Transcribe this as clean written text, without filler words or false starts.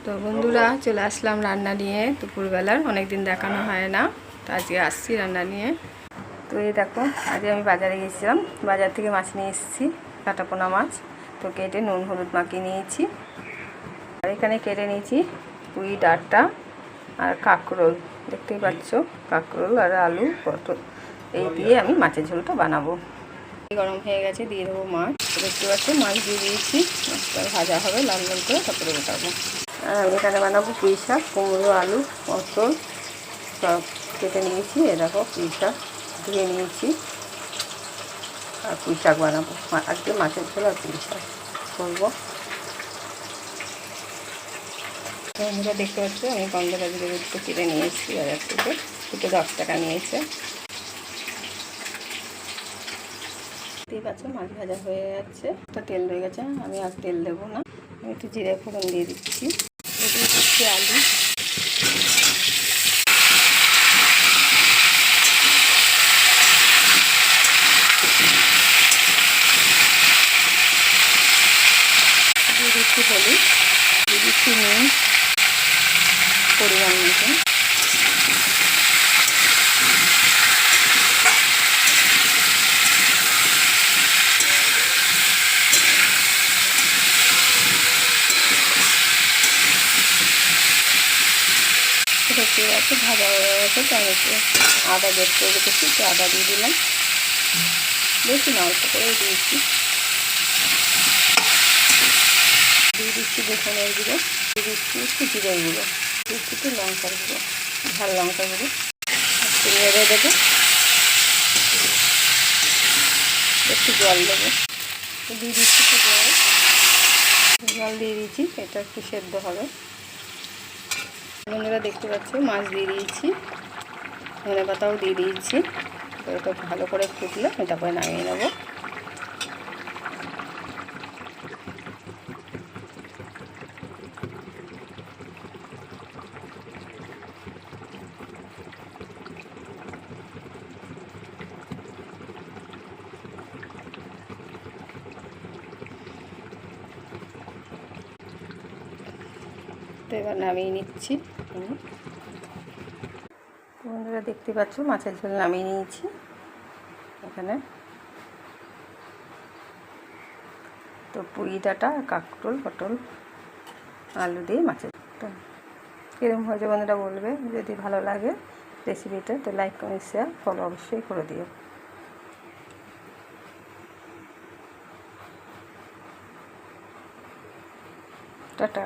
তো বন্ধুরা চলে আসলাম রান্না নিয়ে দুপুরবেলার, অনেকদিন দেখানো হয় না, তো আজকে আসছি রান্না নিয়ে। তো এই দেখো, আজকে আমি বাজারে গেছিলাম, বাজার থেকে মাছ নিয়ে এসেছি, কাটাপোনা মাছ। তো কেটে নুন হলুদ মাখিয়ে নিয়েছি। আর এখানে কেটে নিয়েছি পুঁই ডাঁটা আর কাঁকরোল, দেখতেই পাচ্ছ, কাঁকরোল আর আলু পটল, এই দিয়ে আমি মাছের ঝোলটা বানাবো। গরম হয়ে গেছে, দিয়ে দেবো মাছ। দেখতে পাচ্ছ মাছ দিয়ে দিয়েছি, মাছটা ভাজা হবে লাল লাল করে, তারপরে ওঠাবো। আর আমি এখানে বানাবো পুঁই শাক, কুমড়ো আলু পটল সব কেটে নিয়েছি। এ দেখো পুঁই শাক ধুয়ে নিয়েছি, আর পুঁই শাক বানাবো আজকে, মাছের ঝোল আর পুঁই শাক করবো। বন্ধুরা দেখতে পাচ্ছ আমি গন্ধরাজ লেবুটা কেটে নিয়েছি বাজার থেকে, দুটো 10 টাকা নিয়েছে। দেখতেই পাচ্ছ মাছ ভাজা হয়ে যাচ্ছে, তো তেল রয়ে গেছে, আমি আর তেল দেবো না, আমি একটু জিরে ফোড়ন দিয়ে দিচ্ছি, দিয়ে দিচ্ছি আলু, দিয়ে দিচ্ছি হলুদ, দিয়ে দিচ্ছি নুন পরিমাণ মতন, দেখতে পাচ্ছি ভাজা হয়ে গেছে। তো আমি একটু আদা বের করে রেখেছি, একটু আদা দিয়ে দিলাম, বেশি না অল্প করেই দিয়েছি। দিয়ে দিচ্ছি বেসনের গুঁড়ো, দিয়ে দিচ্ছি একটু জিরের গুঁড়ো, দিচ্ছি একটু লঙ্কার গুঁড়ো, ঝাল লঙ্কার গুঁড়ো, একটু নেড়ে দেবো, একটু জল দেবো, দিয়ে দিচ্ছি একটু জল দিয়ে দিয়েছি, এটা একটু সেদ্ধ হবে। বন্ধুরা দেখতে পাচ্ছ মাছ দিয়ে দিয়েছি, ধনে পাতাও দিয়ে দিয়েছি, তো এটা ভালো করে ফুটলে আমি তারপরে নামিয়ে নেবো। তো এবার নামিয়ে নিচ্ছি। বন্ধুরা দেখতে পাচ্ছ মাছের ঝোল নামিয়ে নিয়েছি। এখানে তো পুঁই ডাঁটা, কাঁকরোল, পটল, আলু দিয়ে মাছের, তো কীরকম হয়েছে বন্ধুরা বলবে। যদি ভালো লাগে রেসিপিটা তো লাইক কমেন্ট শেয়ার ফলো অবশ্যই করে দিও। টাটা।